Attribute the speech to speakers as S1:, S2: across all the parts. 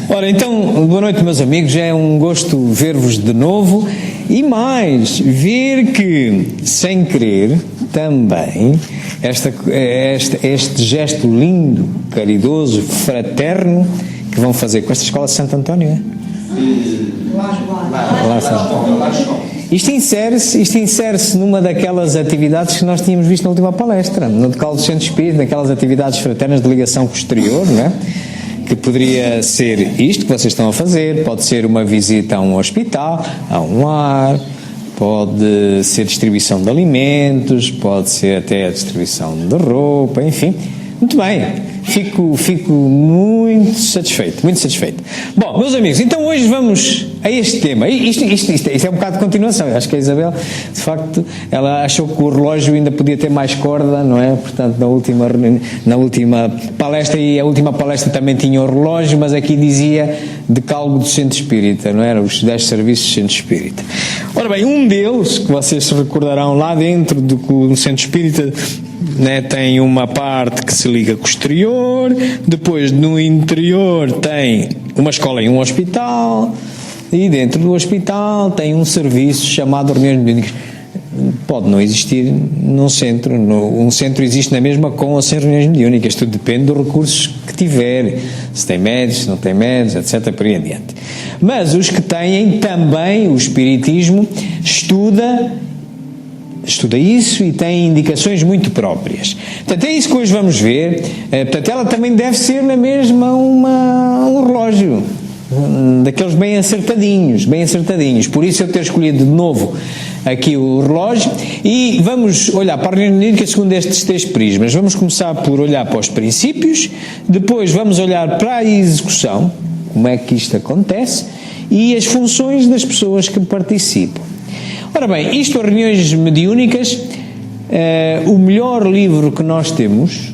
S1: Ora, então, boa noite, meus amigos. É um gosto ver-vos de novo e mais, ver que, sem querer, também, este gesto lindo, caridoso, fraterno, que vão fazer com esta Escola de Santo António, é? Isto insere-se numa daquelas atividades que nós tínhamos visto na última palestra, no decálogo do Centro Espírita, naquelas atividades fraternas de ligação com o exterior, não é? Que poderia ser isto que vocês estão a fazer, pode ser uma visita a um hospital, a um lar, pode ser distribuição de alimentos, pode ser até a distribuição de roupa, enfim. Muito bem, fico muito satisfeito, muito satisfeito. Bom, meus amigos, então hoje vamos a este tema. Isto é um bocado de continuação. Eu acho que a Isabel, de facto, ela achou que o relógio ainda podia ter mais corda, não é? Portanto, na última palestra, e a última palestra também tinha o relógio, mas aqui dizia decálogo do Centro Espírita, não era? Os 10 serviços do Centro Espírita. Ora bem, um deles, que vocês se recordarão lá dentro do Centro Espírita, né, tem uma parte que se liga com o exterior, depois no interior tem uma escola e um hospital, e dentro do hospital tem um serviço chamado reuniões mediúnicas. Pode não existir num centro, um centro existe na mesma com ou sem reuniões mediúnicas, tudo depende dos recursos que tiver, se tem médios, se não tem médios, etc, por aí adiante. Mas os que têm também, o Espiritismo estuda isso e tem indicações muito próprias. Portanto, é isso que hoje vamos ver. Portanto, ela também deve ser na mesma um relógio, daqueles bem acertadinhos. Por isso eu ter escolhido de novo aqui o relógio e vamos olhar para a reunião mediúnica segundo estes 3 prismas. Vamos começar por olhar para os princípios, depois vamos olhar para a execução, como é que isto acontece, e as funções das pessoas que participam. Ora bem, isto, as reuniões mediúnicas, o melhor livro que nós temos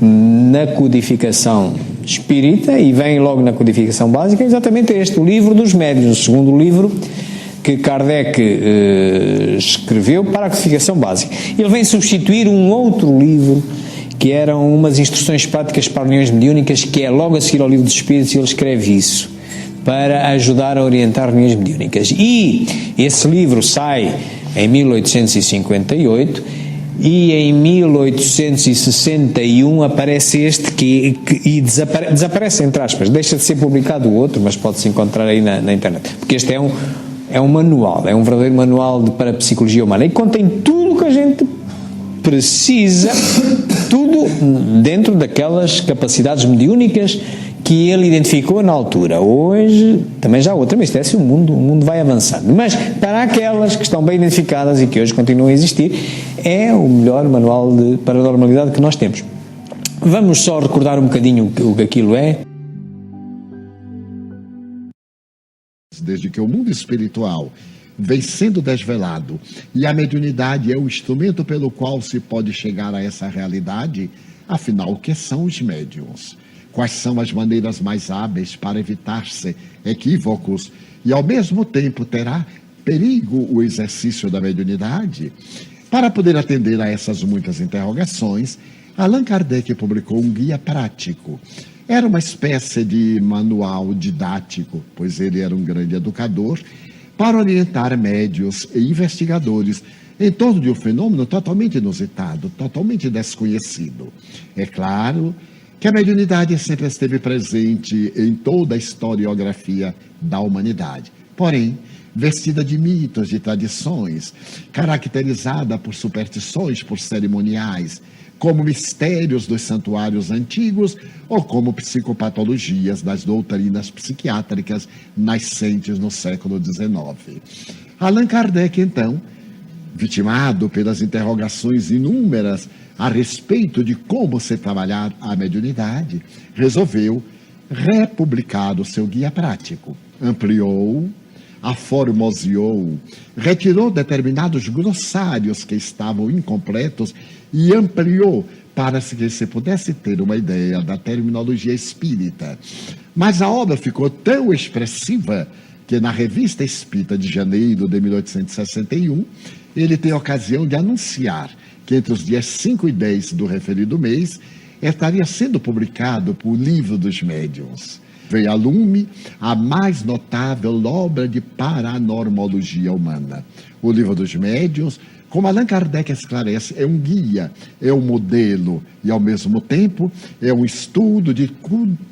S1: na codificação espírita, e vem logo na codificação básica, é exatamente este, o livro dos médiuns, o segundo livro que Kardec escreveu para a codificação básica. Ele vem substituir um outro livro que eram umas instruções práticas para reuniões mediúnicas, que é logo a seguir ao livro dos Espíritos, e ele escreve isso para ajudar a orientar reuniões mediúnicas. E esse livro sai em 1858 e em 1861 aparece este e desaparece, entre aspas, deixa de ser publicado o outro, mas pode-se encontrar aí na internet, porque este é um manual, é um verdadeiro manual de parapsicologia humana e contém tudo o que a gente precisa, tudo dentro daquelas capacidades mediúnicas que ele identificou na altura. Hoje também já há outra, mas o mundo vai avançando. Mas para aquelas que estão bem identificadas e que hoje continuam a existir, é o melhor manual de paranormalidade que nós temos. Vamos só recordar um bocadinho o que aquilo é.
S2: Desde que o mundo espiritual vem sendo desvelado e a mediunidade é o instrumento pelo qual se pode chegar a essa realidade, afinal, o que são os médiuns? Quais são as maneiras mais hábeis para evitar-se equívocos e, ao mesmo tempo, terá perigo o exercício da mediunidade? Para poder atender a essas muitas interrogações, Allan Kardec publicou um guia prático. Era uma espécie de manual didático, pois ele era um grande educador, para orientar médios e investigadores em torno de um fenômeno totalmente inusitado, totalmente desconhecido. É claro que a mediunidade sempre esteve presente em toda a historiografia da humanidade. Porém, vestida de mitos, de tradições, caracterizada por superstições, por cerimoniais, como mistérios dos santuários antigos ou como psicopatologias das doutrinas psiquiátricas nascentes no século XIX. Allan Kardec, então, vitimado pelas interrogações inúmeras a respeito de como se trabalhar a mediunidade, resolveu republicar o seu guia prático. Ampliou, aformoseou, retirou determinados glossários que estavam incompletos e ampliou para que se pudesse ter uma ideia da terminologia espírita. Mas a obra ficou tão expressiva que na Revista Espírita de janeiro de 1861, ele tem a ocasião de anunciar que entre os dias 5 e 10 do referido mês estaria sendo publicado o Livro dos Médiuns. veio a lume a mais notável obra de paranormologia humana, o Livro dos Médiuns. Como Allan Kardec esclarece, é um guia, é um modelo e, ao mesmo tempo, é um estudo de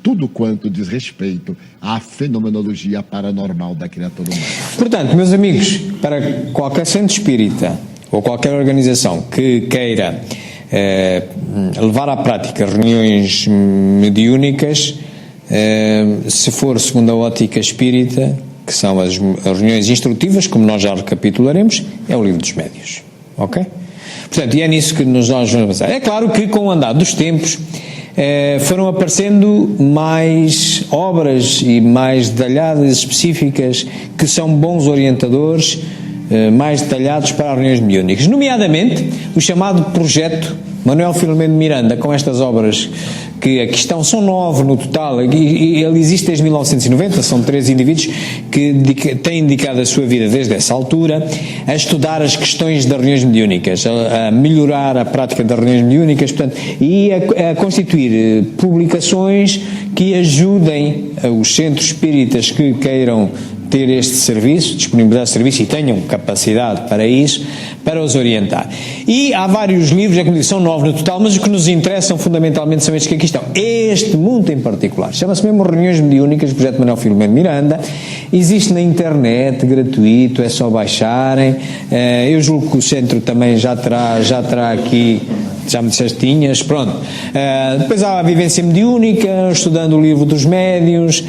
S2: tudo quanto diz respeito à fenomenologia paranormal da criatura humana.
S1: Portanto, meus amigos, para qualquer centro espírita ou qualquer organização que queira levar à prática reuniões mediúnicas, se for segundo a ótica espírita, que são as reuniões instrutivas, como nós já recapitularemos, é o Livro dos Médiuns. Ok? Portanto, e é nisso que nós vamos avançar. É claro que com o andar dos tempos foram aparecendo mais obras e mais detalhadas, específicas, que são bons orientadores, mais detalhados para as reuniões mediúnicas. Nomeadamente, o chamado projeto Manuel Filomeno de Miranda, com estas obras que aqui estão, são 9 no total, e ele existe desde 1990, são 3 indivíduos que têm dedicado a sua vida desde essa altura a estudar as questões das reuniões mediúnicas, a melhorar a prática das reuniões mediúnicas, portanto, e a constituir publicações que ajudem os centros espíritas que queiram ter este serviço, disponibilizar esse serviço e tenham capacidade para isso, para os orientar. E há vários livros, é como disse, são 9 no total, mas os que nos interessam fundamentalmente são estes que aqui estão. Este muito em particular, chama-se mesmo Reuniões Mediúnicas, projeto Manuel Filomeno de Miranda, existe na internet, gratuito, é só baixarem. Eu julgo que o centro também já terá aqui, já me disseste tinhas, pronto. Depois há a Vivência Mediúnica, estudando o Livro dos Médiuns,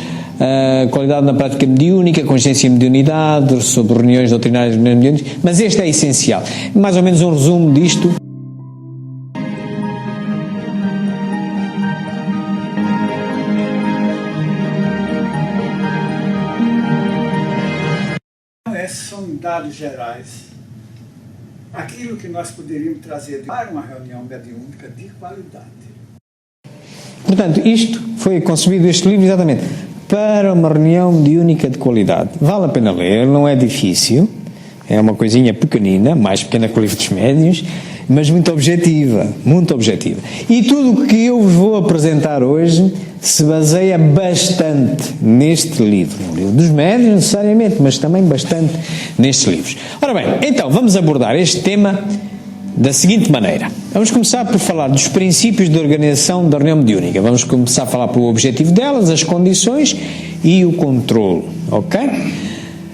S1: qualidade na prática mediúnica, consciência e mediunidade, sobre reuniões doutrinárias mediúnicas, mas este é essencial. Mais ou menos um resumo disto.
S3: Esses são dados gerais. Aquilo que nós poderíamos trazer para uma reunião mediúnica de qualidade.
S1: Portanto, isto foi concebido, este livro, exatamente para uma reunião mediúnica de qualidade. Vale a pena ler, não é difícil, é uma coisinha pequenina, mais pequena que o Livro dos Médiuns, mas muito objetiva, muito objetiva. E tudo o que eu vos vou apresentar hoje se baseia bastante neste livro, no Livro dos Médiuns necessariamente, mas também bastante nestes livros. Ora bem, então vamos abordar este tema da seguinte maneira. Vamos começar por falar dos princípios de organização da reunião mediúnica. Vamos começar a falar pelo objetivo delas, as condições e o controle, ok?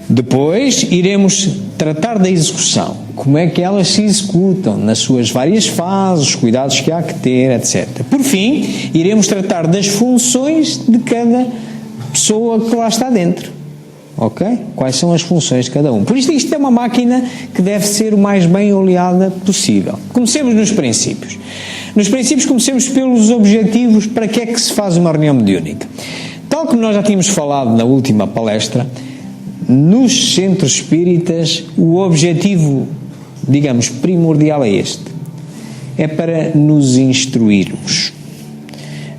S1: Depois iremos tratar da execução, como é que elas se executam nas suas várias fases, os cuidados que há que ter, etc. Por fim, iremos tratar das funções de cada pessoa que lá está dentro. Ok? Quais são as funções de cada um? Por isso, isto é uma máquina que deve ser o mais bem oleada possível. Comecemos nos princípios. Nos princípios, comecemos pelos objetivos. Para que é que se faz uma reunião mediúnica? Tal como nós já tínhamos falado na última palestra, nos centros espíritas, o objetivo, digamos, primordial é este. É para nos instruirmos.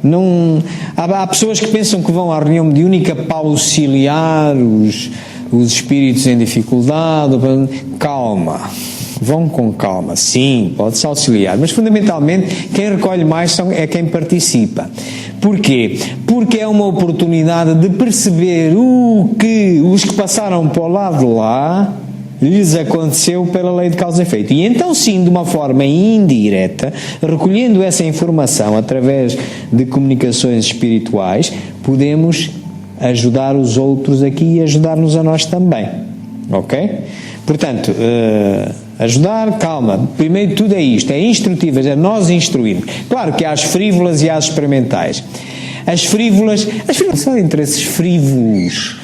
S1: Não, há pessoas que pensam que vão à reunião mediúnica para auxiliar os espíritos em dificuldade. Calma, vão com calma, sim, pode-se auxiliar, mas fundamentalmente quem recolhe mais é quem participa. Porquê? Porque é uma oportunidade de perceber o que os que passaram para o lado de lá lhes aconteceu pela lei de causa e efeito. E então sim, de uma forma indireta, recolhendo essa informação através de comunicações espirituais, podemos ajudar os outros aqui e ajudar-nos a nós também. Ok? Portanto, ajudar, calma. Primeiro de tudo é isto, é instrutivas, é nós instruirmos. Claro que há as frívolas e há as experimentais. As frívolas são interesses frívolos.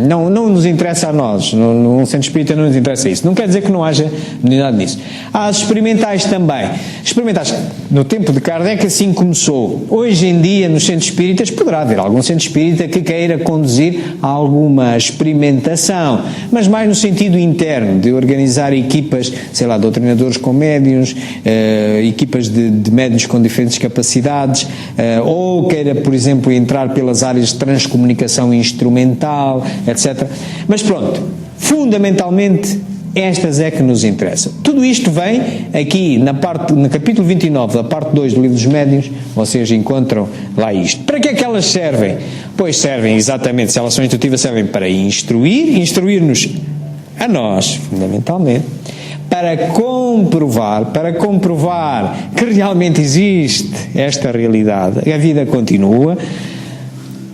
S1: Não nos interessa a nós, no centro espírita não nos interessa isso. Não quer dizer que não haja unidade nisso. Há as experimentais também. Experimentais, no tempo de Kardec assim começou. Hoje em dia, nos centros espíritas, poderá haver algum centro espírita que queira conduzir alguma experimentação, mas mais no sentido interno, de organizar equipas, sei lá, doutrinadores com médiuns, equipas de médiuns com diferentes capacidades, ou queira, por exemplo, entrar pelas áreas de transcomunicação instrumental, etc. Mas pronto, fundamentalmente estas é que nos interessam. Tudo isto vem aqui no capítulo 29 da parte 2 do Livro dos Médiuns, vocês encontram lá isto. Para que é que elas servem? Pois servem, exatamente, se elas são intuitivas, servem para instruir-nos a nós, fundamentalmente, para comprovar que realmente existe esta realidade, a vida continua,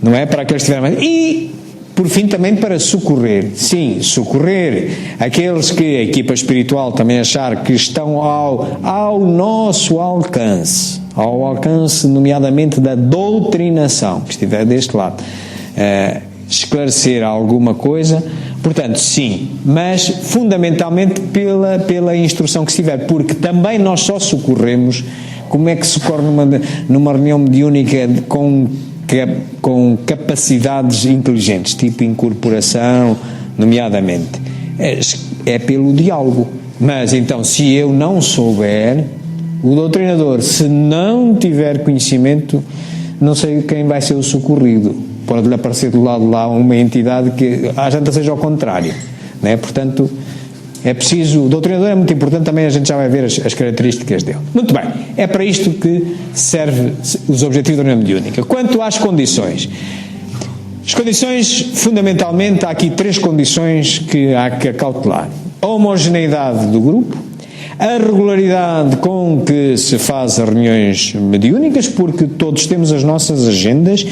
S1: não é? Para aqueles que tiveram... E, por fim, também para socorrer, sim, socorrer aqueles que a equipa espiritual também achar que estão ao nosso alcance, ao alcance, nomeadamente, da doutrinação, que estiver deste lado, esclarecer alguma coisa, portanto, sim, mas fundamentalmente pela instrução que estiver, porque também nós só socorremos, como é que socorre numa reunião mediúnica com capacidades inteligentes, tipo incorporação, nomeadamente, é pelo diálogo. Mas então, se eu não souber, o doutrinador, se não tiver conhecimento, não sei quem vai ser o socorrido. Pode-lhe aparecer do lado de lá uma entidade que a gente seja ao contrário, não é? Portanto, é preciso, o doutrinador é muito importante, também a gente já vai ver as características dele. Muito bem, é para isto que serve os objetivos da reunião mediúnica. Quanto às condições, as condições, fundamentalmente, há aqui 3 condições que há que acautelar: a homogeneidade do grupo, a regularidade com que se faz as reuniões mediúnicas, porque todos temos as nossas agendas,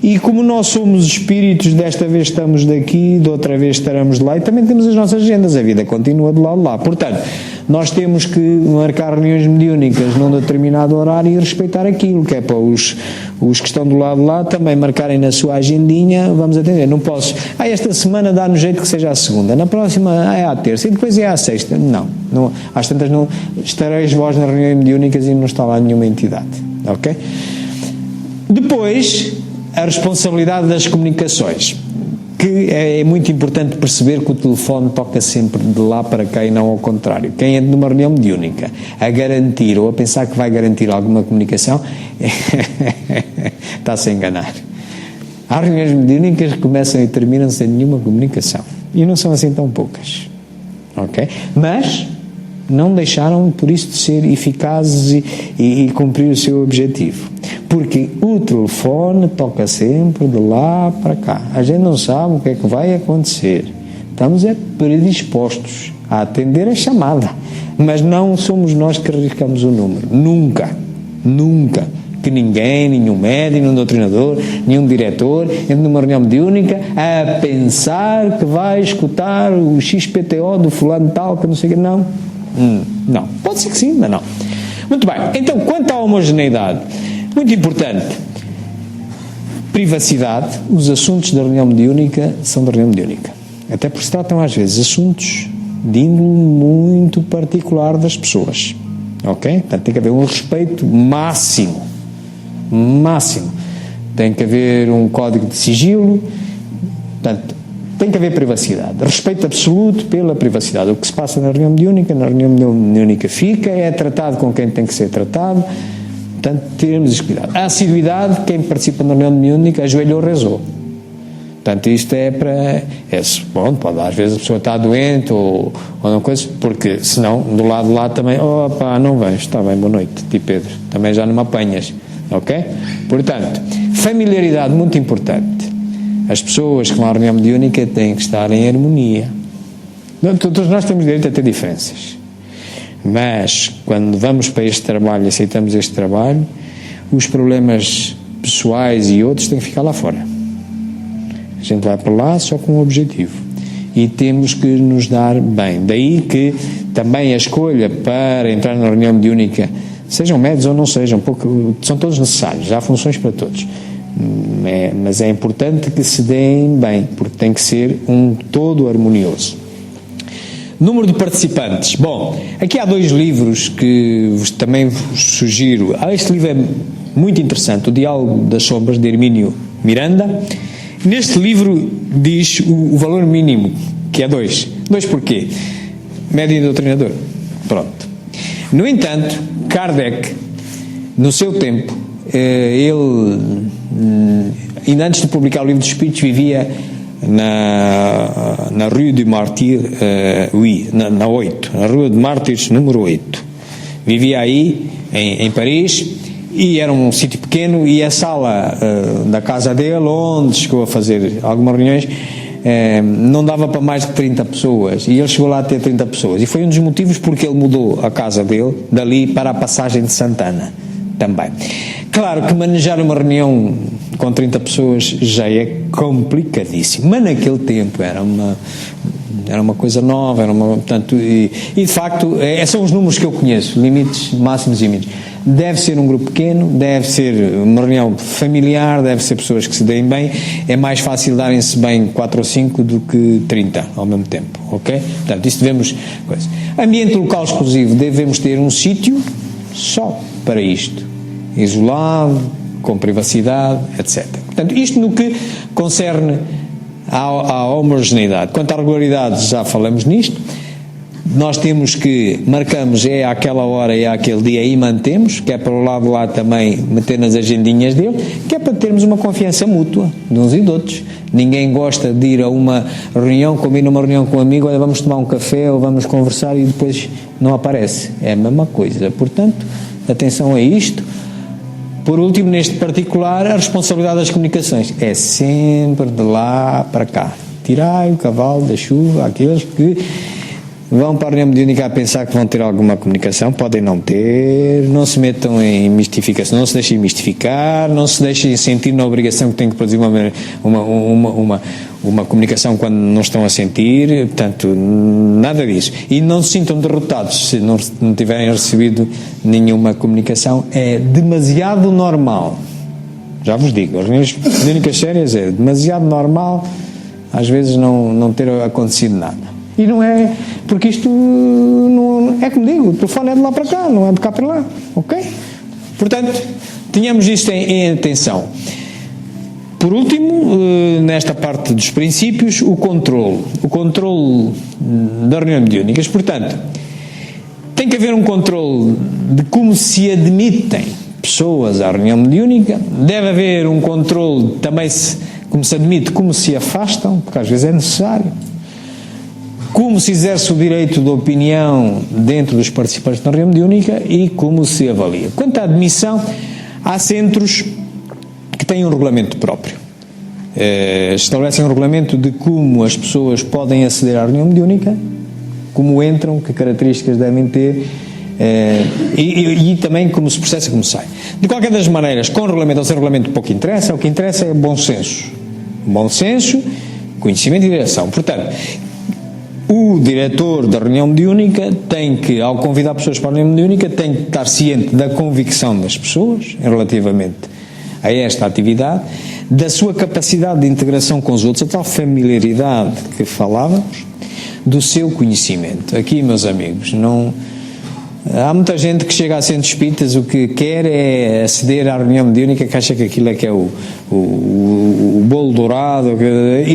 S1: e como nós somos espíritos, desta vez estamos daqui, de outra vez estaremos de lá, e também temos as nossas agendas, a vida continua de lá a lá. Portanto, nós temos que marcar reuniões mediúnicas num determinado horário e respeitar aquilo, que é para os que estão do lado de lá também marcarem na sua agendinha, vamos atender. Não posso, esta semana dá-nos jeito que seja a segunda, na próxima é à terça e depois é à sexta. Não, às tantas não estareis vós nas reuniões mediúnicas e não está lá nenhuma entidade, ok? Depois, a responsabilidade das comunicações, que é muito importante perceber que o telefone toca sempre de lá para cá e não ao contrário. Quem é numa reunião mediúnica a garantir ou a pensar que vai garantir alguma comunicação está-se a enganar. Há reuniões mediúnicas que começam e terminam sem nenhuma comunicação, e não são assim tão poucas, ok? Mas não deixaram por isso de ser eficazes e cumprir o seu objetivo, porque o telefone toca sempre de lá para cá. A gente não sabe o que é que vai acontecer, estamos predispostos a atender a chamada, mas não somos nós que arriscamos o número, nunca, que ninguém, nenhum médium, nenhum doutrinador, nenhum diretor entre numa reunião mediúnica a pensar que vai escutar o XPTO do fulano tal, que não sei o que, não, pode ser que sim, mas não. Muito bem, então quanto à homogeneidade, muito importante, privacidade. Os assuntos da reunião mediúnica são da reunião mediúnica, até porque se tratam às vezes assuntos de índole muito particular das pessoas, ok? Portanto, tem que haver um respeito máximo, tem que haver um código de sigilo, portanto, tem que haver privacidade, respeito absoluto pela privacidade. O que se passa na reunião mediúnica fica, é tratado com quem tem que ser tratado, portanto, teremos esse cuidado. A assiduidade, quem participa na reunião mediúnica ajoelhou, rezou. Portanto, isto é para... bom, pode, às vezes a pessoa está doente ou não coisa, porque senão, do lado de lá também, não vens, está bem, boa noite, Tio Pedro, também já não me apanhas, ok? Portanto, familiaridade muito importante. As pessoas que vão à reunião mediúnica têm que estar em harmonia. Todos nós temos direito a ter diferenças, mas quando vamos para este trabalho, aceitamos este trabalho, os problemas pessoais e outros têm que ficar lá fora. A gente vai para lá só com um objetivo e temos que nos dar bem. Daí que também a escolha para entrar na reunião mediúnica, sejam médios ou não sejam, são todos necessários, há funções para todos. Mas é importante que se deem bem, porque tem que ser um todo harmonioso. Número de participantes. Bom, aqui há 2 livros que também vos sugiro. Este livro é muito interessante, O Diálogo das Sombras, de Hermínio Miranda. Neste livro diz o valor mínimo, que é 2. 2 porquê? Médium e doutrinador. Pronto. No entanto, Kardec, no seu tempo, ele, ainda antes de publicar o Livro dos Espíritos, vivia na Rue du Martyr, na 8, na Rua de Mártires, número 8. Vivia aí, em Paris, E era um sítio pequeno, e a sala da casa dele, onde chegou a fazer algumas reuniões, não dava para mais de 30 pessoas, e ele chegou lá a ter 30 pessoas, e foi um dos motivos porque ele mudou a casa dele dali para a Passagem de Santana também. Claro que manejar uma reunião com 30 pessoas já é complicadíssimo, mas naquele tempo era uma coisa nova, portanto, e de facto são os números que eu conheço, limites máximos e mínimos. Deve ser um grupo pequeno, deve ser uma reunião familiar, deve ser pessoas que se deem bem. É mais fácil darem-se bem 4 ou 5 do que 30 ao mesmo tempo, ok? Portanto, isso devemos... Ambiente local exclusivo, devemos ter um sítio só para isto, isolado, com privacidade, etc. Portanto, isto no que concerne à homogeneidade. Quanto à regularidade, já falamos nisto. Nós temos que, marcamos, é àquela hora, é àquele dia, e mantemos, que é para o lado lá também meter nas agendinhas dele, que é para termos uma confiança mútua de uns e de outros. Ninguém gosta de ir a uma reunião, combina uma reunião com um amigo, olha, vamos tomar um café ou vamos conversar, e depois não aparece. É a mesma coisa. Portanto, atenção a isto. Por último, neste particular, a responsabilidade das comunicações é sempre de lá para cá. Tirai o cavalo da chuva àqueles que vão para a reunião mediúnica a pensar que vão ter alguma comunicação, podem não ter, não se metam em mistificação, não se deixem mistificar, não se deixem sentir na obrigação que têm que produzir uma comunicação quando não estão a sentir, portanto, nada disso. E não se sintam derrotados se não tiverem recebido nenhuma comunicação, é demasiado normal. Já vos digo, as reuniões mediúnicas sérias é demasiado normal, às vezes não ter acontecido nada. E não é, porque isto não é como digo, o telefone é de lá para cá, não é de cá para lá, ok? Portanto, tenhamos isto em atenção. Por último, nesta parte dos princípios, o controle das reuniões mediúnicas. Portanto, tem que haver um controle de como se admitem pessoas à reunião mediúnica, deve haver um controle também como se admite, como se afastam, porque às vezes é necessário. Como se exerce o direito de opinião dentro dos participantes da reunião mediúnica e como se avalia. Quanto à admissão, há centros que têm um regulamento próprio. Estabelecem um regulamento de como as pessoas podem aceder à reunião mediúnica, como entram, que características devem ter e também como se processa, como sai. De qualquer das maneiras, com regulamento ou sem regulamento, pouco interessa. O que interessa é bom senso. Bom senso, conhecimento e direção. Portanto, o diretor da reunião mediúnica tem que, ao convidar pessoas para a reunião mediúnica, tem que estar ciente da convicção das pessoas relativamente a esta atividade, da sua capacidade de integração com os outros, a tal familiaridade que falávamos, do seu conhecimento. Aqui, meus amigos, há muita gente que chega a centros espíritas, o que quer é aceder à reunião mediúnica, que acha que aquilo é que é o bolo dourado,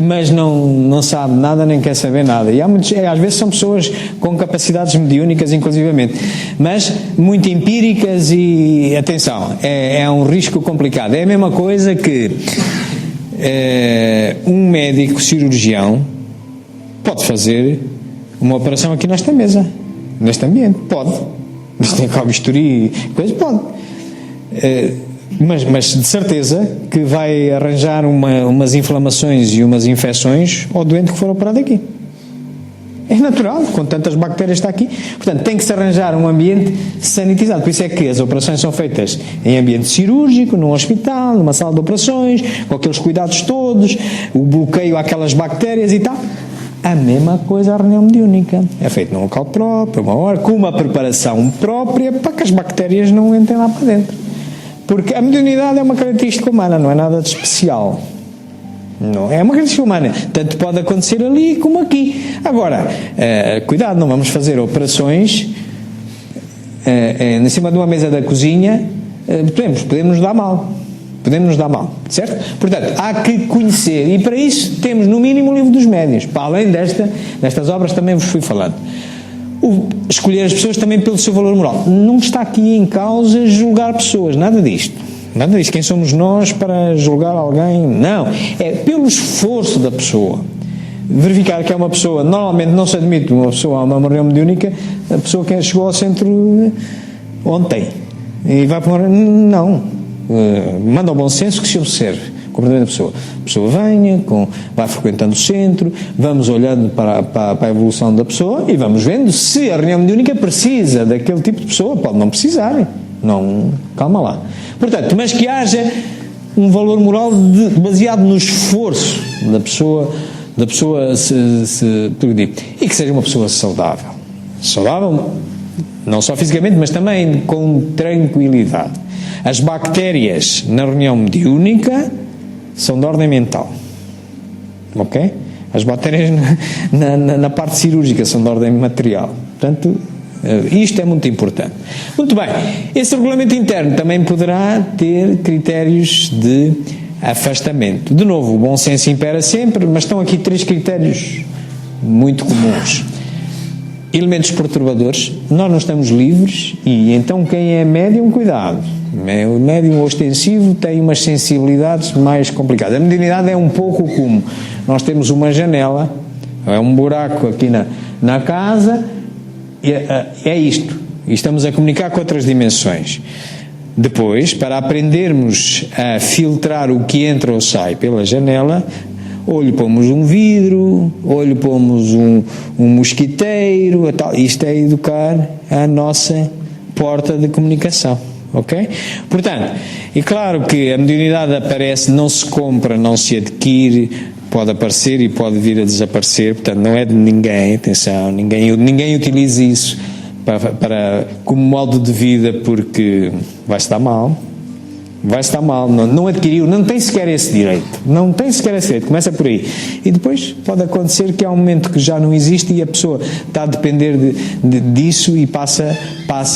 S1: mas não sabe nada, nem quer saber nada. E há muitos, às vezes são pessoas com capacidades mediúnicas, inclusivamente, mas muito empíricas e, atenção, é um risco complicado. É a mesma coisa que um médico cirurgião pode fazer uma operação aqui nesta mesa, neste ambiente, pode. Mas tem cá bisturi, coisa, pode. Mas de certeza que vai arranjar umas inflamações e umas infecções ao doente que for operado aqui. É natural, com tantas bactérias está aqui. Portanto, tem que se arranjar um ambiente sanitizado. Por isso é que as operações são feitas em ambiente cirúrgico, num hospital, numa sala de operações, com aqueles cuidados todos, o bloqueio àquelas bactérias e tal. A mesma coisa a reunião mediúnica. É feito num local próprio, uma hora, com uma preparação própria para que as bactérias não entrem lá para dentro. Porque a mediunidade é uma característica humana, não é nada de especial. Não, é uma característica humana. Tanto pode acontecer ali como aqui. Agora, cuidado, não vamos fazer operações em cima de uma mesa da cozinha. Podemos nos dar mal. Certo? Portanto, há que conhecer, e para isso temos no mínimo o livro dos médiuns. Para além destas obras também vos fui falando. Escolher as pessoas também pelo seu valor moral. Não está aqui em causa julgar pessoas, nada disto. Quem somos nós para julgar alguém? Não. É pelo esforço da pessoa. Verificar que é uma pessoa, normalmente não se admite uma pessoa a uma reunião mediúnica, a pessoa que chegou ao centro ontem. e vai para uma... Não. Manda ao bom senso que se observe o comportamento da pessoa. A pessoa vai frequentando o centro, vamos olhando para a evolução da pessoa e vamos vendo se a reunião mediúnica precisa daquele tipo de pessoa. Pode não precisar. Não, calma lá. Portanto, mas que haja um valor moral baseado no esforço da pessoa se progredir. E que seja uma pessoa saudável. Saudável, não só fisicamente, mas também com tranquilidade. As bactérias na reunião mediúnica são de ordem mental. Ok? As bactérias na parte cirúrgica são de ordem material. Portanto, isto é muito importante. Muito bem. Esse regulamento interno também poderá ter critérios de afastamento. De novo, o bom senso impera sempre, mas estão aqui 3 critérios muito comuns. Elementos perturbadores, nós não estamos livres e então quem é médium, cuidado. O médium ostensivo tem umas sensibilidades mais complicadas. A mediunidade é um pouco como nós temos uma janela, é um buraco aqui na casa, é isto. E estamos a comunicar com outras dimensões. Depois, para aprendermos a filtrar o que entra ou sai pela janela, ou lhe pomos um vidro, ou lhe pomos um mosquiteiro, tal. Isto é educar a nossa porta de comunicação, ok? Portanto, é claro que a mediunidade aparece, não se compra, não se adquire, pode aparecer e pode vir a desaparecer, portanto não é de ninguém, atenção, ninguém utiliza isso como modo de vida, porque vai-se dar mal, não adquiriu, não tem sequer esse direito, começa por aí, e depois pode acontecer que há um momento que já não existe e a pessoa está a depender disso e passa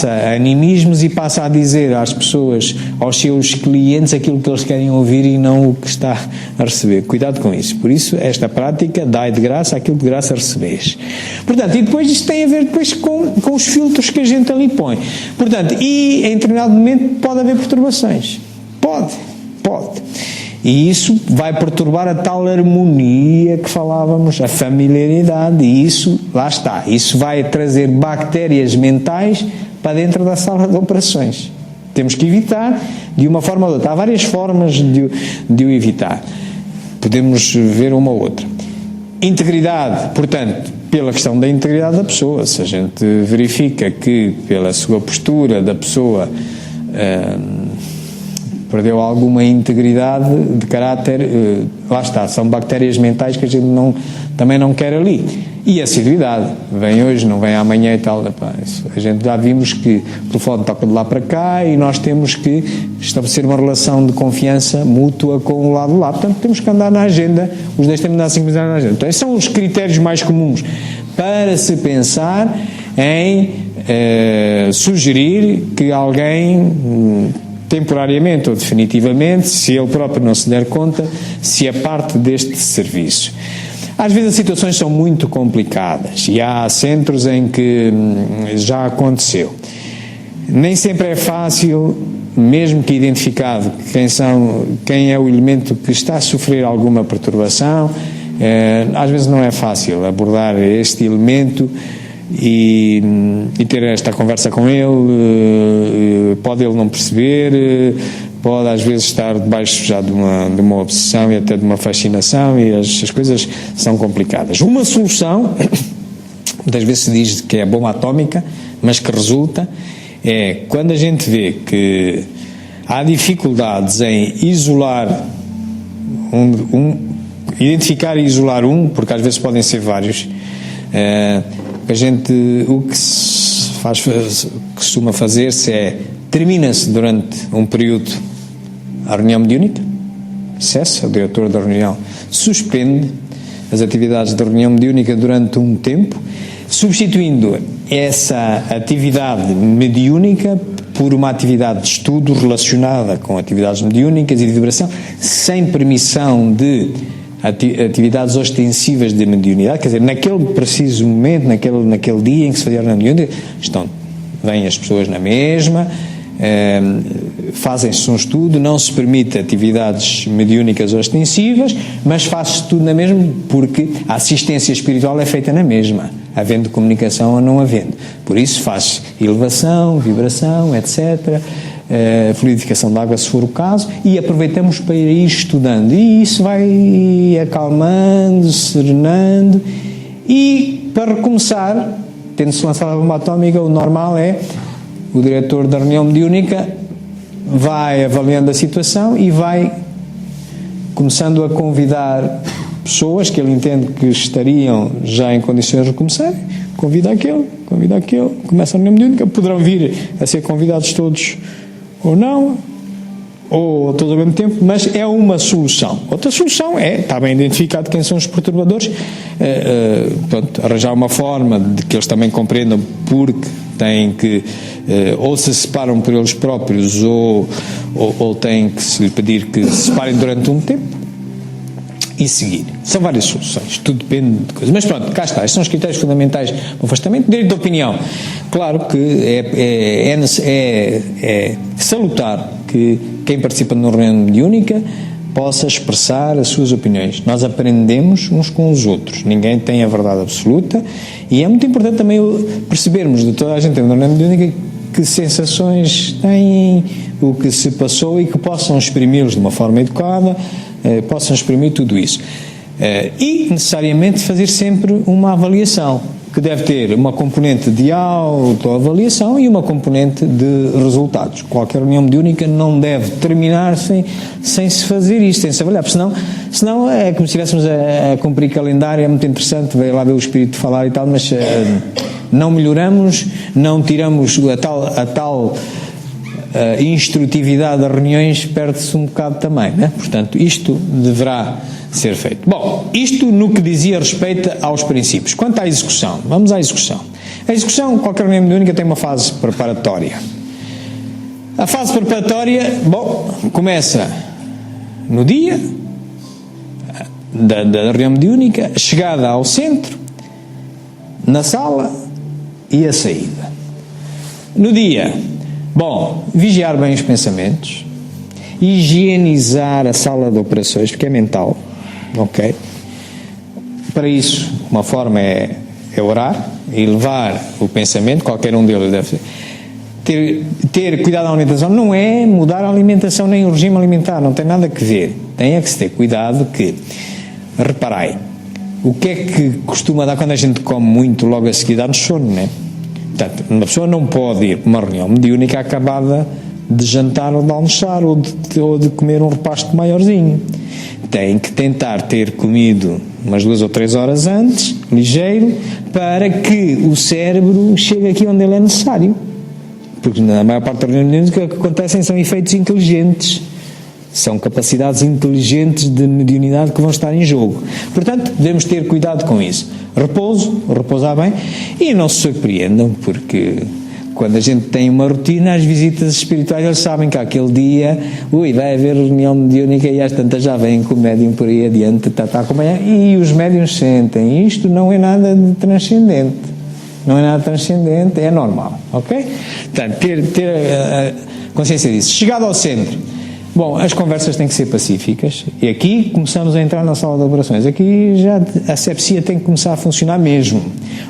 S1: a animismos e passa a dizer às pessoas, aos seus clientes, aquilo que eles querem ouvir e não o que está a receber. Cuidado com isso. Por isso, esta prática, dai de graça aquilo de graça recebes. Portanto, e depois isto tem a ver depois com os filtros que a gente ali põe. Portanto, e em determinado momento pode haver perturbações. Pode. E isso vai perturbar a tal harmonia que falávamos, a familiaridade, e isso, lá está, isso vai trazer bactérias mentais para dentro da sala de operações. Temos que evitar de uma forma ou de outra. Há várias formas de o evitar. Podemos ver uma ou outra. Integridade, portanto, pela questão da integridade da pessoa. Se a gente verifica que pela sua postura da pessoa perdeu alguma integridade de caráter, lá está, são bactérias mentais que a gente também não quer ali. E assiduidade, vem hoje, não vem amanhã e tal, a gente já vimos que o telefone toca de lá para cá e nós temos que estabelecer uma relação de confiança mútua com o lado de lá, portanto temos que andar na agenda, os dois temos que andar sincronizados na agenda. Então esses são os critérios mais comuns para se pensar em sugerir que alguém temporariamente ou definitivamente, se ele próprio não se der conta, se é parte deste serviço. Às vezes as situações são muito complicadas e há centros em que já aconteceu. Nem sempre é fácil, mesmo que identificado quem é o elemento que está a sofrer alguma perturbação, às vezes não é fácil abordar este elemento e ter esta conversa com ele. Pode ele não perceber, pode às vezes estar debaixo já de uma obsessão e até de uma fascinação, e as coisas são complicadas. Uma solução, muitas vezes se diz que é a bomba atómica, mas que resulta, é quando a gente vê que há dificuldades em isolar identificar e isolar porque às vezes podem ser vários, o que se costuma fazer-se é, termina-se durante um período a reunião mediúnica, cessa, o diretor da reunião suspende as atividades da reunião mediúnica durante um tempo, substituindo essa atividade mediúnica por uma atividade de estudo relacionada com atividades mediúnicas e de vibração, sem permissão de atividades ostensivas de mediunidade. Quer dizer, naquele preciso momento, naquele dia em que se fazia a reunião mediúnica, vêm as pessoas na mesma, fazem-se um estudo, não se permite atividades mediúnicas ostensivas, mas faz-se tudo na mesma, porque a assistência espiritual é feita na mesma, havendo comunicação ou não havendo. Por isso faz elevação, vibração, etc., fluidificação de água, se for o caso, e aproveitamos para ir estudando. E isso vai acalmando, serenando, e para recomeçar, tendo-se lançado a bomba atómica, o normal é o diretor da reunião mediúnica vai avaliando a situação e vai começando a convidar pessoas que ele entende que estariam já em condições de recomeçar, convida aquele, começa a reunião mediúnica, poderão vir a ser convidados todos ou não, ou todos ao mesmo tempo, mas é uma solução. Outra solução é, está bem identificado quem são os perturbadores, pronto, arranjar uma forma de que eles também compreendam porque têm que, ou se separam por eles próprios, ou têm que se pedir que se separem durante um tempo e seguir. São várias soluções, tudo depende de coisas. Mas pronto, cá está, estes são os critérios fundamentais para o afastamento. Direito de opinião. Claro que é salutar que quem participa numa reunião mediúnica possa expressar as suas opiniões. Nós aprendemos uns com os outros, ninguém tem a verdade absoluta, e é muito importante também percebermos de toda a gente na reunião mediúnica que sensações têm, o que se passou, e que possam exprimi-los de uma forma educada, possam exprimir tudo isso. E necessariamente fazer sempre uma avaliação, que deve ter uma componente de autoavaliação e uma componente de resultados. Qualquer reunião mediúnica não deve terminar sem se fazer isto, sem se avaliar, porque senão é como se estivéssemos a cumprir calendário. É muito interessante, veio lá ver o espírito falar e tal, mas não melhoramos, não tiramos a tal instrutividade das reuniões, perde-se um bocado também, né? Portanto, isto deverá ser feito. Bom, isto no que dizia respeito aos princípios. Quanto à execução, vamos à execução. A execução, qualquer reunião mediúnica tem uma fase preparatória. A fase preparatória, bom, começa no dia da reunião mediúnica, a chegada ao centro, na sala e a saída. No dia, bom, vigiar bem os pensamentos, higienizar a sala de operações, porque é mental, ok? Para isso, uma forma é orar e levar o pensamento, qualquer um deles deve ter cuidado na alimentação. Não é mudar a alimentação nem o regime alimentar, não tem nada a ver. Tem que se ter cuidado que, reparai, o que é que costuma dar quando a gente come muito, logo a seguir dá-nos sono, não é? Portanto, uma pessoa não pode ir para uma reunião mediúnica acabada de jantar ou de almoçar ou de comer um repasto maiorzinho. Tem que tentar ter comido umas 2 ou 3 horas antes, ligeiro, para que o cérebro chegue aqui onde ele é necessário. Porque na maior parte das reuniões o que acontecem são efeitos inteligentes. São capacidades inteligentes de mediunidade que vão estar em jogo. Portanto, devemos ter cuidado com isso. Repousar bem, e não se surpreendam, porque quando a gente tem uma rotina, as visitas espirituais, eles sabem que aquele dia, vai haver reunião mediúnica e às tantas já vêm com o médium por aí adiante, está a acompanhar, e os médiums sentem. Isto não é nada de transcendente. Não é nada transcendente, é normal, ok? Portanto, ter a consciência disso. Chegado ao centro, bom, as conversas têm que ser pacíficas, e aqui começamos a entrar na sala de operações. Aqui já a asepsia tem que começar a funcionar mesmo.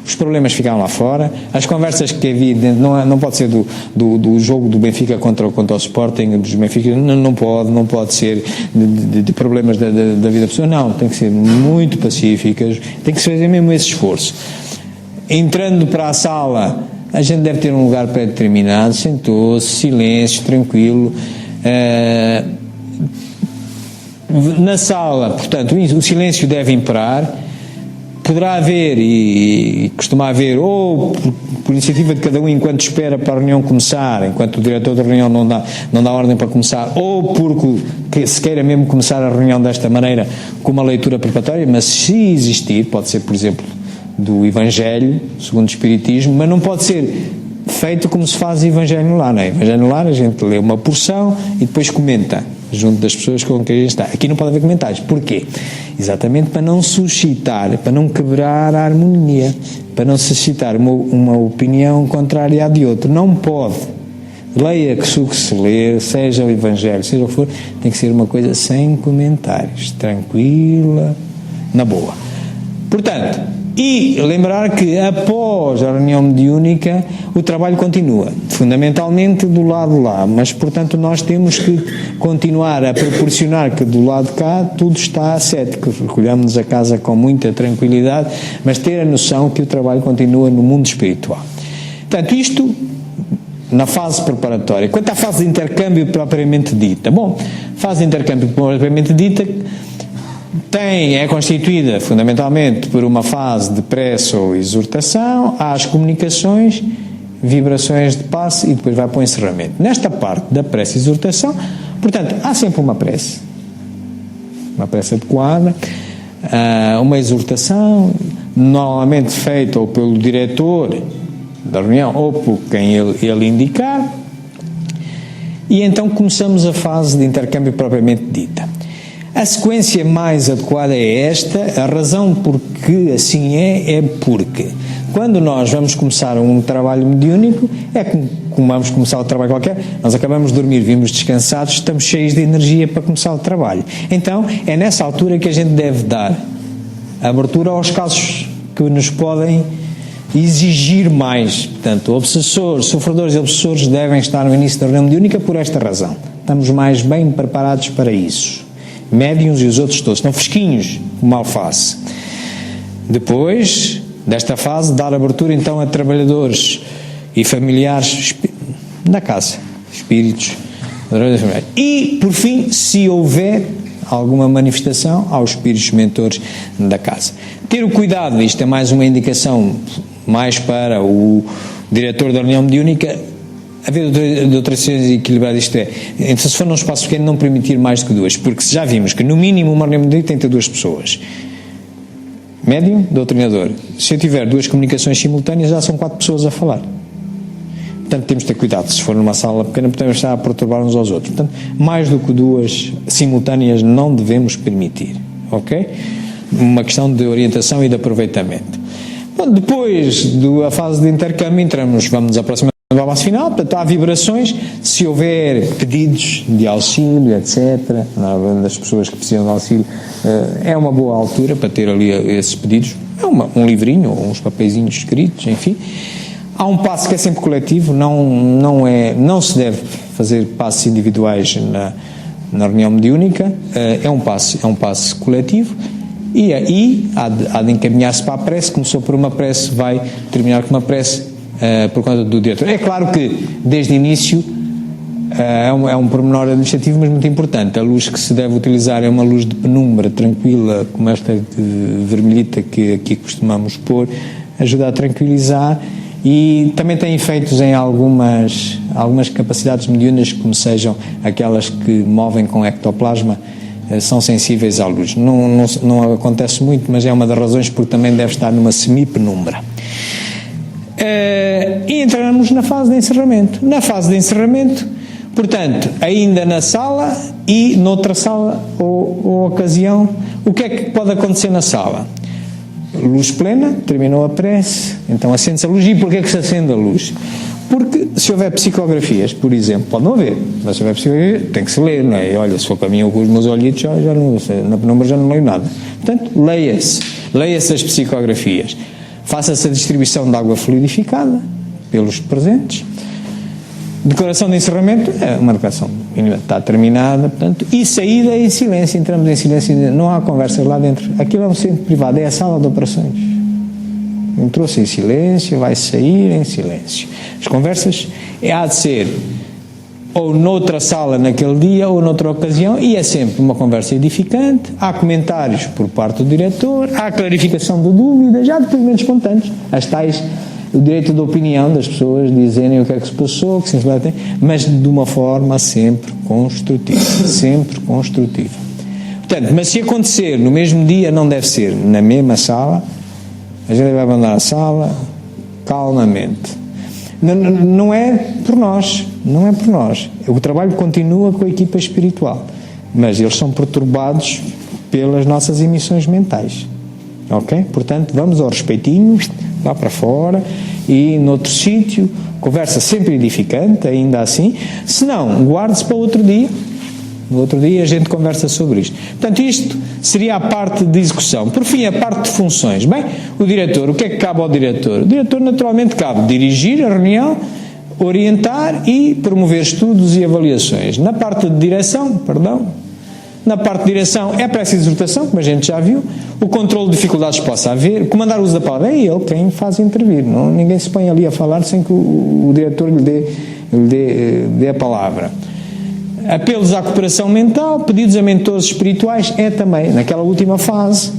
S1: Os problemas ficaram lá fora, as conversas que havia dentro, não pode ser do jogo do Benfica contra o Sporting, dos Benfica, não pode ser de problemas da vida pessoal, não, tem que ser muito pacíficas, tem que se fazer mesmo esse esforço. Entrando para a sala, a gente deve ter um lugar pré-determinado, sentou-se, silêncio, tranquilo. Na sala, portanto, o silêncio deve imperar. Poderá haver, e costuma haver, ou por iniciativa de cada um, enquanto espera para a reunião começar, enquanto o diretor da reunião não dá ordem para começar, ou porque se queira mesmo começar a reunião desta maneira, com uma leitura preparatória, mas se existir, pode ser, por exemplo, do Evangelho, segundo o Espiritismo, mas não pode ser feito como se faz o Evangelho no lar, não é? Evangelho no lar, a gente lê uma porção e depois comenta, junto das pessoas com quem a gente está. Aqui não pode haver comentários. Porquê? Exatamente para não suscitar, para não quebrar a harmonia, para não suscitar uma opinião contrária à de outro. Não pode. Leia que o que se lê, seja o Evangelho, seja o que for, tem que ser uma coisa sem comentários, tranquila, na boa. Portanto, E lembrar que após a reunião mediúnica o trabalho continua, fundamentalmente do lado lá, mas portanto nós temos que continuar a proporcionar que do lado de cá tudo está ascético, recolhamos a casa com muita tranquilidade, mas ter a noção que o trabalho continua no mundo espiritual. Portanto, isto na fase preparatória. Quanto à fase de intercâmbio propriamente dita, bom, a fase de intercâmbio propriamente dita é constituída fundamentalmente por uma fase de prece ou exortação, há as comunicações, vibrações de passe e depois vai para o encerramento. Nesta parte da prece e exortação, portanto, há sempre uma prece adequada, uma exortação, normalmente feita ou pelo diretor da reunião ou por quem ele indicar, e então começamos a fase de intercâmbio propriamente dita. A sequência mais adequada é esta, a razão por que assim é porque quando nós vamos começar um trabalho mediúnico, é como vamos começar outro trabalho qualquer, nós acabamos de dormir, vimos descansados, estamos cheios de energia para começar o trabalho. Então, é nessa altura que a gente deve dar abertura aos casos que nos podem exigir mais. Portanto, obsessores, sofredores e obsessores devem estar no início da reunião mediúnica por esta razão. Estamos mais bem preparados para isso. Médiuns e os outros todos estão fresquinhos, como alface. Depois desta fase, dar abertura então a trabalhadores e familiares da casa, espíritos, e por fim, se houver alguma manifestação, aos espíritos mentores da casa. Ter o cuidado, isto é mais uma indicação mais para o diretor da reunião mediúnica, haver doutrações equilibradas, isto é, se for num espaço pequeno, não permitir mais do que duas, porque já vimos que no mínimo uma reunião mediúnica tem que ter duas pessoas, médium, doutrinador. Se eu tiver duas comunicações simultâneas, já são 4 pessoas a falar. Portanto, temos de ter cuidado, se for numa sala pequena, podemos estar a perturbar uns aos outros. Portanto, mais do que 2 simultâneas não devemos permitir, ok? Uma questão de orientação e de aproveitamento. Bom, depois da fase de intercâmbio, vamos nos aproximar da base final, portanto há vibrações, se houver pedidos de auxílio, etc., das pessoas que precisam de auxílio, é uma boa altura para ter ali esses pedidos, é um livrinho ou uns papeizinhos escritos, enfim. Há um passe que é sempre coletivo, não se deve fazer passes individuais na reunião mediúnica, é um passe coletivo, e aí há de encaminhar-se para a prece, começou por uma prece, vai terminar com uma prece por conta do diretor. É claro que, desde o início, é um pormenor administrativo, mas muito importante. A luz que se deve utilizar é uma luz de penumbra, tranquila, como esta vermelhita que aqui costumamos pôr, ajuda a tranquilizar, e também tem efeitos em algumas capacidades mediúnicas, como sejam aquelas que movem com ectoplasma, são sensíveis à luz. Não acontece muito, mas é uma das razões porque também deve estar numa semi-penumbra. E entramos na fase de encerramento. Na fase de encerramento, portanto, ainda na sala e noutra sala ou ocasião, o que é que pode acontecer na sala? Luz plena, terminou a prece, então acende-se a luz. E porquê que se acende a luz? Porque se houver psicografias, por exemplo, pode não haver, mas se houver psicografias, tem que se ler, não é? E olha, se for para mim com os meus olhitos, já não, na penumbra já não leio nada. Portanto, leia-se as psicografias. Faça-se a distribuição de água fluidificada pelos presentes. Declaração de encerramento é uma declaração, está terminada, portanto, e saída em silêncio, entramos em silêncio, não há conversas lá dentro. Aquilo é um centro privado, é a sala de operações. Entrou-se em silêncio, vai sair em silêncio. As conversas há de ser ou noutra sala naquele dia ou noutra ocasião, e é sempre uma conversa edificante, há comentários por parte do diretor, há clarificação de dúvidas, há depoimentos espontâneos, as tais, o direito de opinião das pessoas dizerem o que é que se passou, que sensibilidade tem, mas de uma forma sempre construtiva, sempre construtiva. Portanto, mas se acontecer no mesmo dia, não deve ser na mesma sala, a gente vai abandonar a sala calmamente. Não é por nós, não é por nós. O trabalho continua com a equipa espiritual, mas eles são perturbados pelas nossas emissões mentais, ok? Portanto, vamos ao respeitinho, lá para fora, e noutro sítio, conversa sempre edificante, ainda assim. Se não, guarde-se para outro dia, No outro dia a gente conversa sobre isto. Portanto, isto seria a parte de execução. Por fim, a parte de funções. Bem, o diretor, o que é que cabe ao diretor? O diretor naturalmente cabe dirigir a reunião, orientar e promover estudos e avaliações. Na parte de direção, na parte de direção é preciso exortação, como a gente já viu, o controle de dificuldades que possa haver, comandar o uso da palavra, é ele quem faz intervir, não, ninguém se põe ali a falar sem que o diretor lhe dê a palavra. Apelos à cooperação mental, pedidos a mentores espirituais, é também, naquela última fase,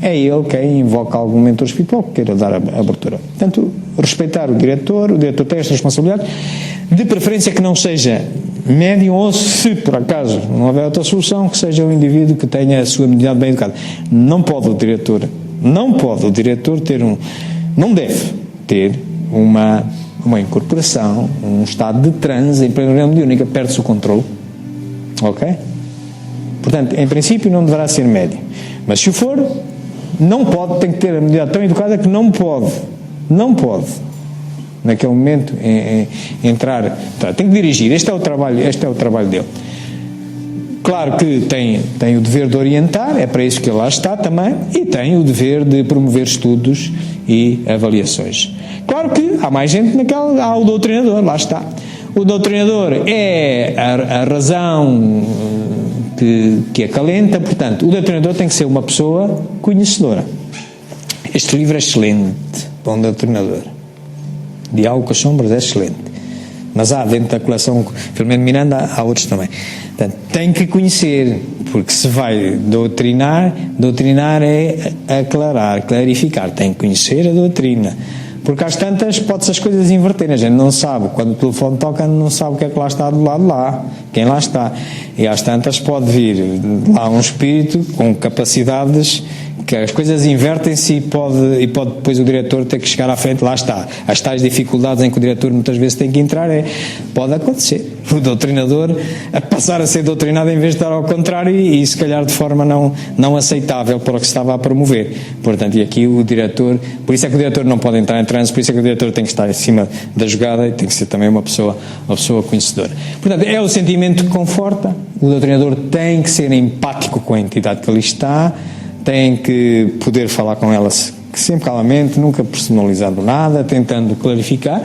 S1: é ele quem invoca algum mentor espiritual que queira dar a abertura. Portanto, respeitar o diretor tem esta responsabilidade, de preferência que não seja médium, ou se por acaso não houver outra solução, que seja um indivíduo que tenha a sua mediunidade bem educada. Não pode o diretor ter não deve ter uma incorporação, um estado de transe em plena reunião mediúnica, perde-se o controle. Ok? Portanto, em princípio não deverá ser médium. Mas se o for, não pode, tem que ter a mediunidade tão educada que não pode, naquele momento, entrar, tem que dirigir, este é o trabalho dele. Claro que tem o dever de orientar, é para isso que ele lá está também, e tem o dever de promover estudos e avaliações. Claro que há mais gente há o doutrinador, lá está. O doutrinador é a razão que acalenta, portanto, o doutrinador tem que ser uma pessoa conhecedora. Este livro é excelente para um doutrinador. Diálogo com as Sombras é excelente. Mas há dentro da coleção Filomeno Miranda, há outros também. Portanto, tem que conhecer, porque se vai doutrinar é aclarar, clarificar, tem que conhecer a doutrina. Porque às tantas pode-se as coisas inverterem, a gente não sabe, quando o telefone toca não sabe o que é que lá está do lado de lá, quem lá está, e às tantas pode vir lá um espírito com capacidades que as coisas invertem-se e pode depois o diretor ter que chegar à frente, lá está, as tais dificuldades em que o diretor muitas vezes tem que entrar, pode acontecer, o doutrinador a passar a ser doutrinado em vez de estar ao contrário e se calhar de forma não aceitável para o que se estava a promover. Portanto, e aqui o diretor, por isso é que o diretor não pode entrar em transe, por isso é que o diretor tem que estar em cima da jogada e tem que ser também uma pessoa conhecedora. Portanto, é o sentimento que conforta, o doutrinador tem que ser empático com a entidade que ali está, tem que poder falar com ela sempre calmamente, nunca personalizando nada, tentando clarificar,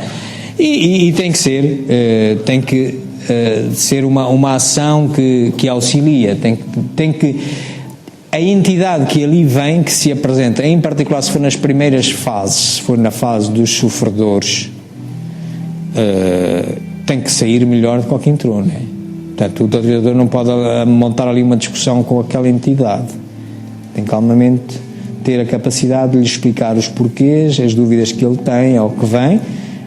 S1: e tem que ser uma ação que auxilia, tem que a entidade que ali vem, que se apresenta, em particular se for nas primeiras fases, se for na fase dos sofredores, tem que sair melhor do que o que entrou, não é? Portanto, o doutrinador não pode montar ali uma discussão com aquela entidade. Tem calmamente ter a capacidade de lhe explicar os porquês, as dúvidas que ele tem ao que vem,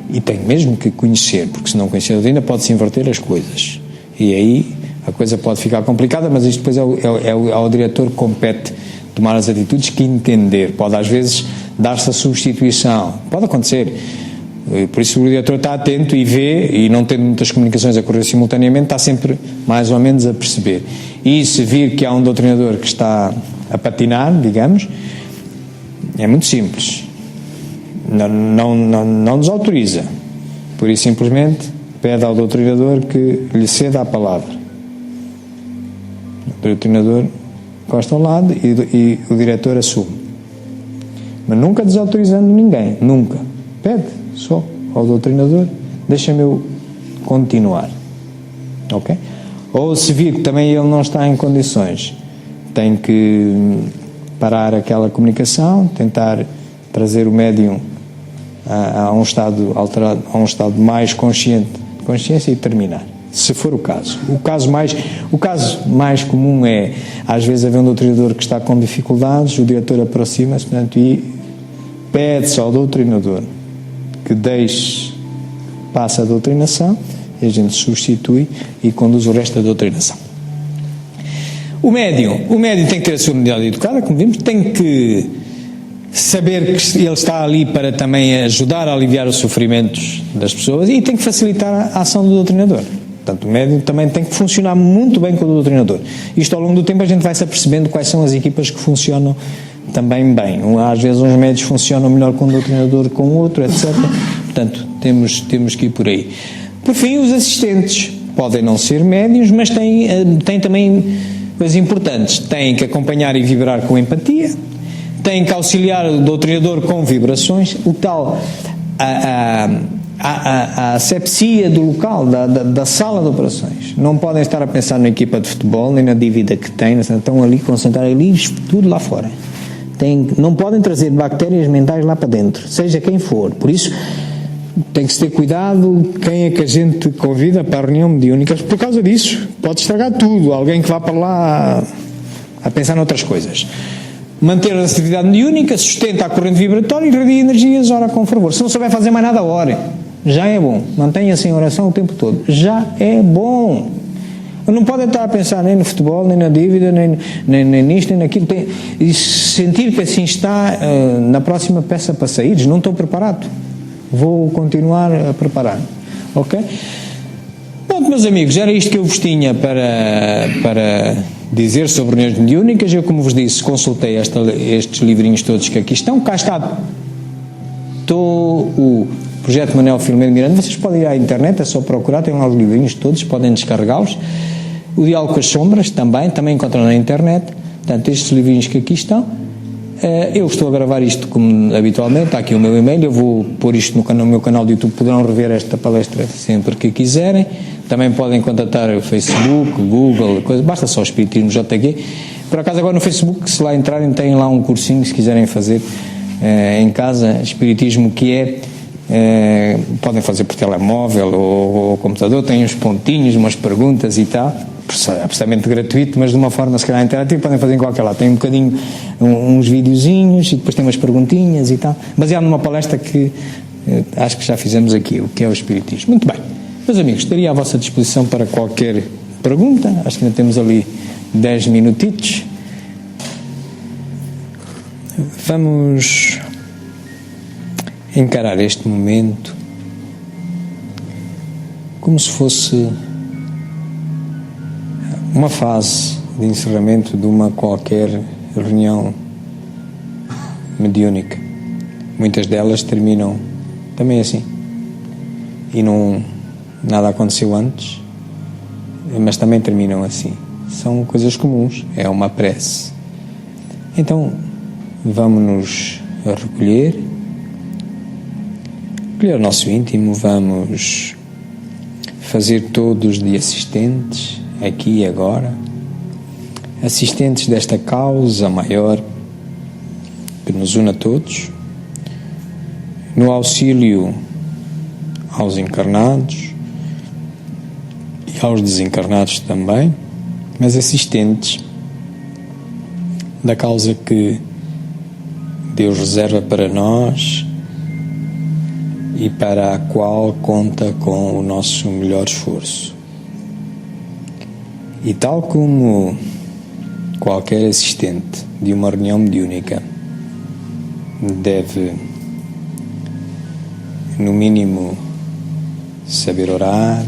S1: e tem mesmo que conhecer, porque se não conhecer a doutrina pode-se inverter as coisas. E aí a coisa pode ficar complicada, mas isto depois ao diretor que compete tomar as atitudes que entender. Pode às vezes dar-se a substituição, pode acontecer. Por isso o diretor está atento e vê, e não tendo muitas comunicações a correr simultaneamente, está sempre mais ou menos a perceber. E se vir que há um doutrinador que está a patinar, digamos, é muito simples. Não nos autoriza. Por isso simplesmente pede ao doutrinador que lhe ceda a palavra. O doutrinador encosta ao lado e o diretor assume. Mas nunca desautorizando ninguém, nunca. Pede só ao doutrinador, deixa-me eu continuar. Ok? Ou se vir que também ele não está em condições, tem que parar aquela comunicação, tentar trazer o médium a um estado alterado, a um estado mais consciente de consciência e terminar, se for o caso. O caso mais comum é, às vezes, haver um doutrinador que está com dificuldades, o diretor aproxima-se, portanto, e pede-se ao doutrinador que passe a doutrinação, e a gente substitui e conduz o resto da doutrinação. O médium tem que ter a sua unidade educada, como vimos, tem que saber que ele está ali para também ajudar a aliviar os sofrimentos das pessoas e tem que facilitar a ação do doutrinador. Portanto, o médium também tem que funcionar muito bem com o doutrinador. Isto ao longo do tempo a gente vai se apercebendo quais são as equipas que funcionam também bem. Às vezes uns médios funcionam melhor com um doutrinador que com outro, etc. Portanto, temos que ir por aí. Por fim, os assistentes. podem não ser médiuns, mas têm também coisas importantes. Têm que acompanhar e vibrar com empatia, têm que auxiliar o doutrinador com vibrações, o tal, a asepsia do local, da sala de operações. Não podem estar a pensar na equipa de futebol, nem na dívida que têm, estão ali, concentrados ali, tudo lá fora. Não podem trazer bactérias mentais lá para dentro, seja quem for. Por isso, tem que se ter cuidado quem é que a gente convida para a reunião mediúnica. Por causa disso, pode estragar tudo. Alguém que vá para lá a pensar noutras coisas. Manter a atividade mediúnica, sustenta a corrente vibratória e irradia energias, ora com fervor. Se não souber fazer mais nada, ore. Já é bom. Mantenha-se em oração o tempo todo. Já é bom. Não podem estar a pensar nem no futebol, nem na dívida, nem nisto, nem naquilo. E sentir que assim está na próxima peça para sair. Não estou preparado. Vou continuar a preparar. Ok? Pronto, meus amigos, era isto que eu vos tinha para dizer sobre reuniões mediúnicas. Eu, como vos disse, consultei estes livrinhos todos que aqui estão. Cá está o projeto Manuel Filomeno Miranda. Vocês podem ir à internet, é só procurar, tem lá os livrinhos todos, podem descarregá-los. O Diálogo com as Sombras também encontram na internet. Portanto, estes livrinhos que aqui estão. Eu estou a gravar isto como habitualmente, está aqui o meu e-mail, eu vou pôr isto no meu canal de YouTube, poderão rever esta palestra sempre que quiserem. Também podem contatar o Facebook, Google, basta só Espiritismo JG. Por acaso agora no Facebook, se lá entrarem, têm lá um cursinho, se quiserem fazer em casa, Espiritismo que é, podem fazer por telemóvel ou computador, tem uns pontinhos, umas perguntas e tal, absolutamente gratuito, mas de uma forma se calhar interativa, podem fazer em qualquer lado. Tem um bocadinho, uns videozinhos e depois tem umas perguntinhas e tal, baseado numa palestra que acho que já fizemos aqui, o que é o Espiritismo. Muito bem, meus amigos, estaria à vossa disposição para qualquer pergunta. Acho que ainda temos ali 10 minutitos. Vamos encarar este momento como se fosse uma fase de encerramento de uma qualquer reunião mediúnica. Muitas delas terminam também assim. E nada aconteceu antes, mas também terminam assim. São coisas comuns, é uma prece. Então, vamos-nos recolher o nosso íntimo, vamos fazer todos de assistentes, aqui e agora, assistentes desta causa maior que nos une a todos, no auxílio aos encarnados e aos desencarnados também, mas assistentes da causa que Deus reserva para nós e para a qual conta com o nosso melhor esforço. E tal como qualquer assistente de uma reunião mediúnica deve, no mínimo, saber orar,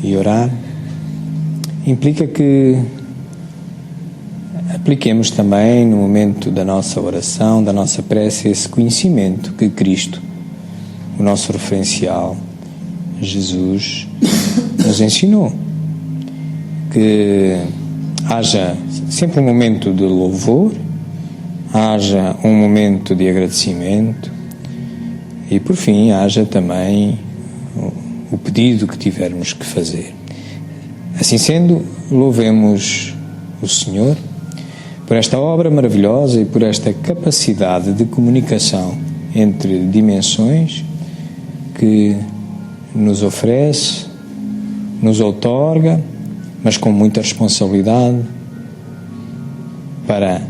S1: e orar implica que apliquemos também no momento da nossa oração, da nossa prece, esse conhecimento que Cristo, o nosso referencial, Jesus, nos ensinou. Que haja sempre um momento de louvor, haja um momento de agradecimento e, por fim, haja também o pedido que tivermos que fazer. Assim sendo, louvemos o Senhor por esta obra maravilhosa e por esta capacidade de comunicação entre dimensões que nos oferece, nos outorga, mas com muita responsabilidade para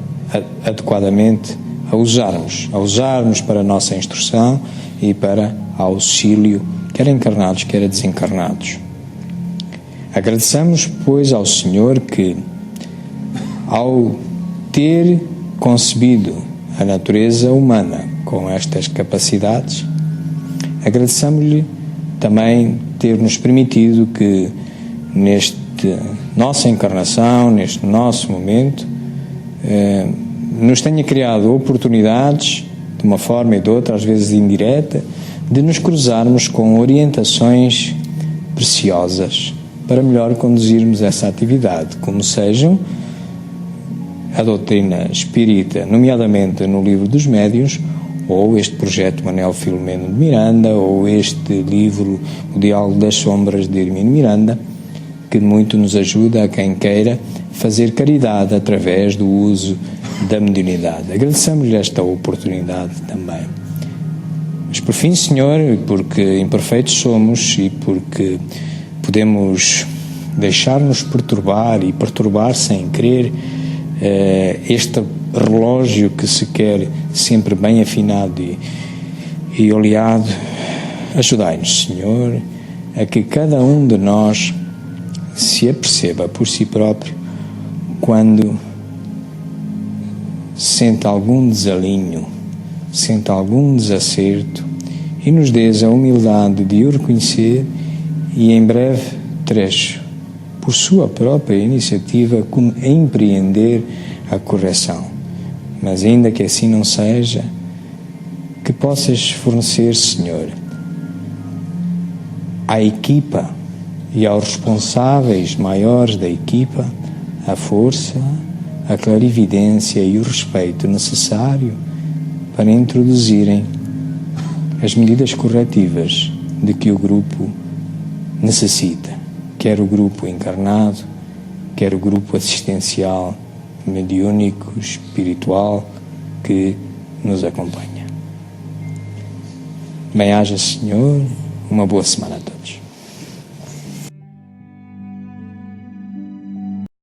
S1: adequadamente a usarmos para a nossa instrução e para auxílio, quer encarnados, quer desencarnados. Agradeçamos, pois, ao Senhor que, ao ter concebido a natureza humana com estas capacidades, agradeçamos-lhe também ter-nos permitido que nesta nossa encarnação, neste nosso momento, nos tenha criado oportunidades, de uma forma e de outra, às vezes indireta, de nos cruzarmos com orientações preciosas para melhor conduzirmos essa atividade, como sejam a doutrina espírita, nomeadamente no Livro dos Médiuns, ou este projeto Manuel Filomeno de Miranda, ou este livro O Diálogo das Sombras de Hermínio Miranda, que muito nos ajuda a quem queira fazer caridade através do uso da mediunidade. Agradecemos-lhe esta oportunidade também. Mas por fim, Senhor, porque imperfeitos somos e porque podemos deixar-nos perturbar e perturbar sem querer este relógio que se quer sempre bem afinado e oleado, ajudai-nos, Senhor, a que cada um de nós se aperceba por si próprio quando sente algum desalinho, sente algum desacerto, e nos dês a humildade de o reconhecer e em breve trecho, por sua própria iniciativa, empreender a correção. Mas ainda que assim não seja, que possas fornecer, Senhor, à equipa e aos responsáveis maiores da equipa a força, a clarividência e o respeito necessário para introduzirem as medidas corretivas de que o grupo necessita, quer o grupo encarnado, quer o grupo assistencial, mediúnico, espiritual que nos acompanha. Bem-haja, Senhor, uma boa semana a todos.